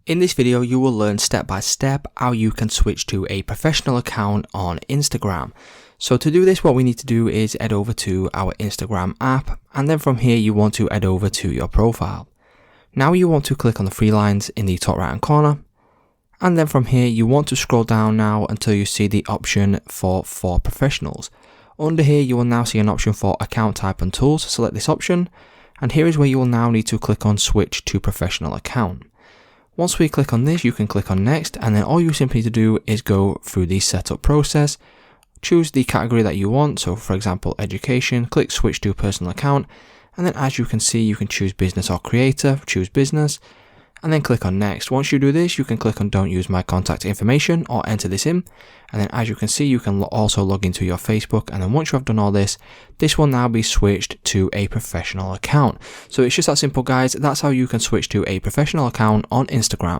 In this video, you will learn step by step how you can switch to a professional account on Instagram. So to do this, what we need to do is head over to our Instagram app, and then from here you want to head over to your profile. Now you want to click on the three lines in the top right hand corner, and then from here you want to scroll down now until you see the option for professionals. Under here you will now see an option for account type and tools. Select this option, and here is where you will now need to click on switch to professional account. Once we click on this, you can click on next, and then all you simply need to do is go through the setup process. Choose the category that you want, so for example education, click switch to personal account, and then as you can see you can choose business or creator, choose business, and then click on next. Once you do this, you can click on don't use my contact information or enter this in, and then as you can see you can also log into your Facebook, and then once you have done all this, this will now be switched to a professional account. So it's just that simple, guys. That's how you can switch to a professional account on Instagram.